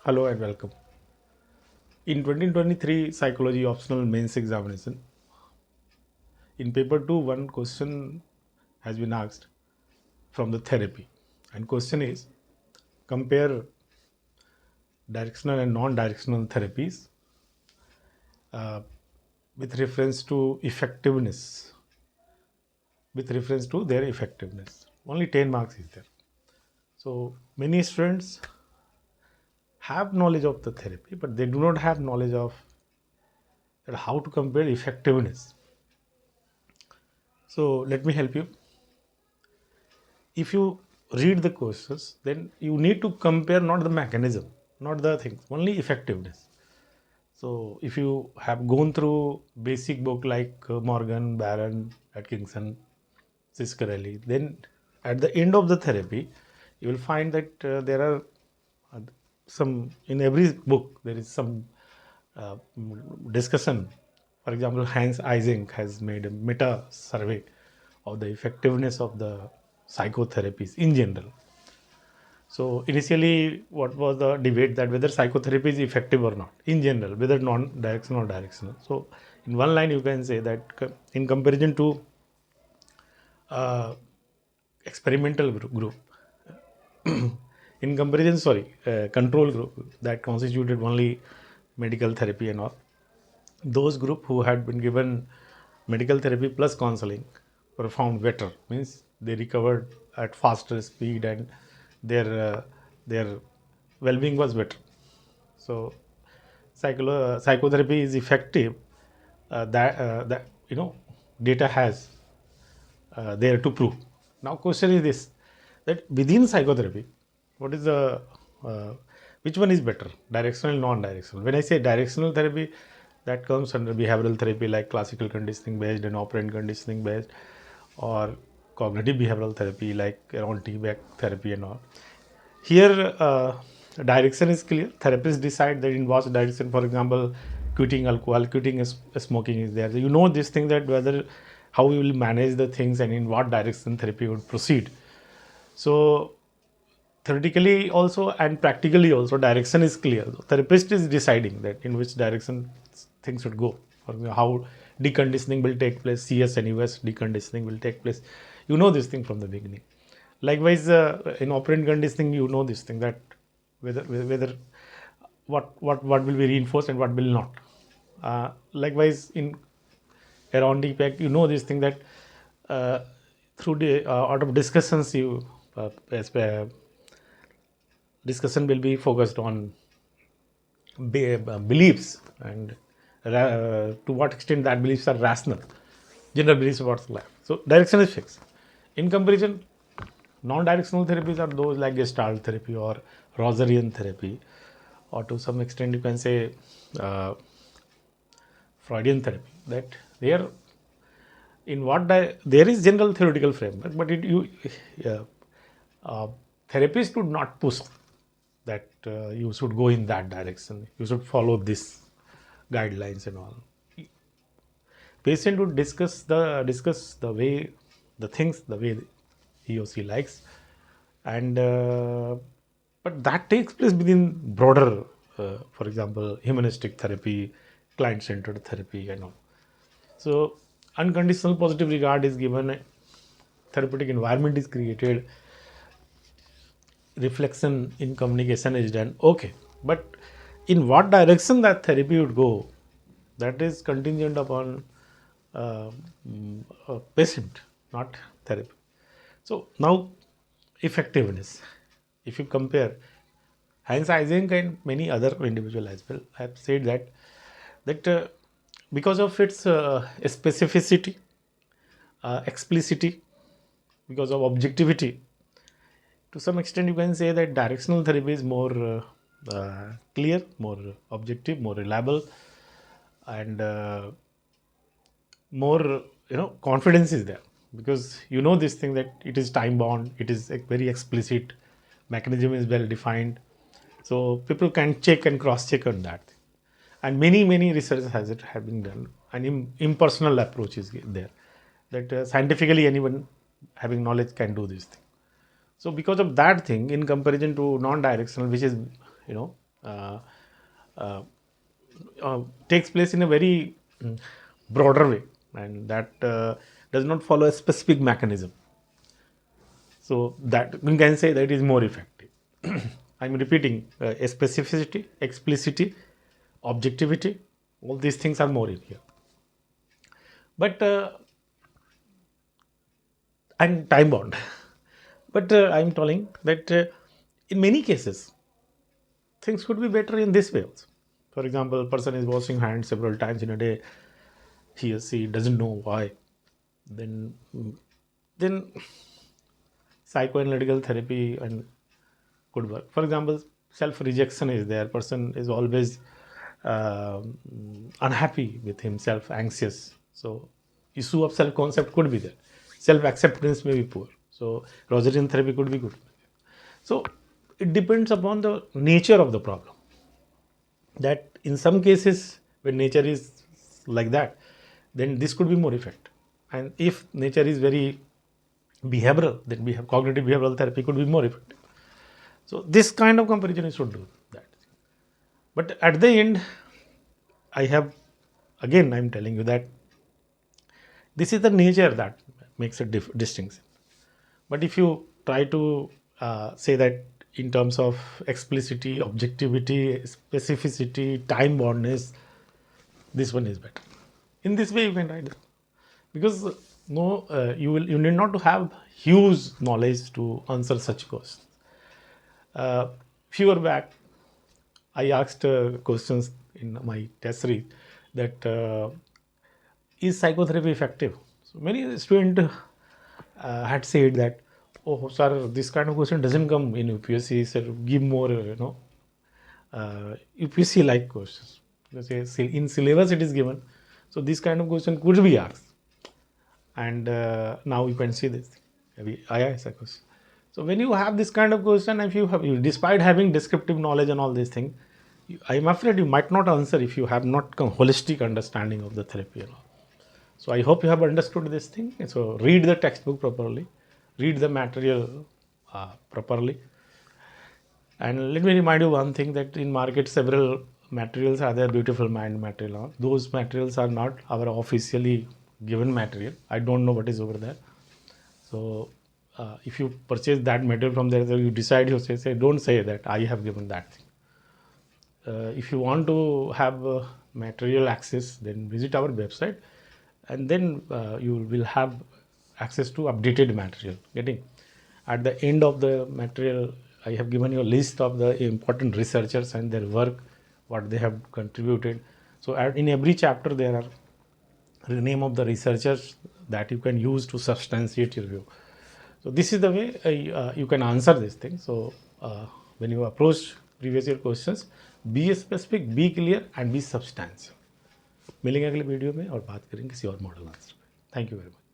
Hello and welcome. In 2023 Psychology Optional Mains Examination, in paper 2, one question has been asked from the therapy. And question is, compare directional and non-directional therapies uh, with reference to effectiveness, with reference to their effectiveness. Only 10 marks is there. So many students have knowledge of the therapy, but they do not have knowledge of how to compare effectiveness. So let me help you. If you read the questions, then you need to compare not the mechanism, not the things, only effectiveness. So if you have gone through basic book like Morgan, Barron, Atkinson, Ciscarelli, then at the end of the therapy, you will find that there are uh, some, in every book there is some discussion. For example, Hans Eysenck has made a meta survey of the effectiveness of the psychotherapies in general. So initially, what was the debate that whether psychotherapy is effective or not in general, whether non-directional or directional. So in one line, you can say that in comparison to uh, experimental group, in comparison, control group that constituted only medical therapy and all, those group who had been given medical therapy plus counseling performed better, means they recovered at faster speed and their well-being was better. So psychotherapy is effective, that data has there to prove. Now question is this, that within psychotherapy, what is the which one is better, directional, non-directional? When I say directional therapy, that comes under behavioral therapy like classical conditioning based and operant conditioning based, or cognitive behavioral therapy like around T-back therapy and all. Here direction is clear. Therapists decide that in what direction, for example, quitting alcohol, quitting smoking is there. So you know this thing, that whether how you will manage the things and in what direction therapy would proceed. So theoretically also and practically also, direction is clear. The therapist is deciding that in which direction things should go, or how deconditioning will take place, CS and US deconditioning will take place. You know this thing from the beginning. Likewise, in operant conditioning, you know this thing, that whether what will be reinforced and what will not. Likewise, in around impact, you know this thing, that uh, through the out of discussions, you discussion will be focused on beliefs and to what extent that beliefs are rational, general beliefs about life. So direction is fixed. In comparison, non-directional therapies are those like Gestalt therapy or Rosarian therapy, or to some extent you can say uh, Freudian therapy. That there, in what there is general theoretical framework, but uh, uh, therapists would not push that you should go in that direction, you should follow this guidelines and all. Patient would discuss the way, the things the way he or she likes, and but that takes place within broader, for example, humanistic therapy, client-centered therapy and all. So unconditional positive regard is given, therapeutic environment is created, reflection in communication is done, okay. But in what direction that therapy would go, that is contingent upon uh, a patient, not therapy. So now, effectiveness, if you compare, Hans Eysenck and many other individuals as well have said that because of its specificity, explicitity, because of objectivity, to some extent you can say that directional therapy is more clear, more objective, more reliable, and more, confidence is there, because you know this thing, that it is time bound, it is a very explicit, mechanism is well defined, so people can check and cross check on that. And many research has it have been done, and impersonal approach is there, that scientifically anyone having knowledge can do this thing. So because of that thing, in comparison to non-directional, which is, you know uh, uh, takes place in a very broader way, and that does not follow a specific mechanism. So that we can say that it is more effective. I'm repeating, a specificity, explicitity, objectivity, all these things are more in here. But and time bound. But I'm telling that in many cases, things could be better in this way also. For example, person is washing hands several times in a day. He or she doesn't know why. Then, then psychoanalytical therapy and could work. For example, self-rejection is there. Person is always unhappy with himself, anxious. So, issue of self-concept could be there. Self-acceptance may be poor. So, Rogerian therapy could be good. So, it depends upon the nature of the problem. That in some cases, when nature is like that, then this could be more effective. And if nature is very behavioral, then we have cognitive behavioral therapy could be more effective. So this kind of comparison is should do that. But at the end, I have again I'm telling you that this is the nature that makes a distinction. But if you try to say that in terms of explicitity, objectivity, specificity, time boundness, this one is better. In this way, you can write it because no, you need not to have huge knowledge to answer such questions. Few years back, I asked questions in my test series that is psychotherapy effective? So many students had said that, oh sir, this kind of question doesn't come in UPSC. Sir, give more, UPSC like questions. In syllabus it is given, so this kind of question could be asked. And now you can see this IAS question. So when you have this kind of question, if you have, despite having descriptive knowledge and all these things, I'm afraid you might not answer if you have not holistic understanding of the therapy and all. So I hope you have understood this thing. So read the textbook properly, read the material properly. And let me remind you one thing, that in market several materials are there, beautiful mind material. Those materials are not our officially given material. I don't know what is over there. So if you purchase that material from there, you decide, you say don't say that I have given that thing. If you want to have material access, then visit our website, and then you will have access to updated material. Getting at the end of the material, I have given you a list of the important researchers and their work, what they have contributed. So in every chapter there are the name of the researchers that you can use to substantiate your view. So this is the way you can answer this thing. So when you approach previous year questions, be specific, be clear and be substantial. मिलेंगे अगले video में और बात करेंगे किसी और model answer पे. Thank you very much.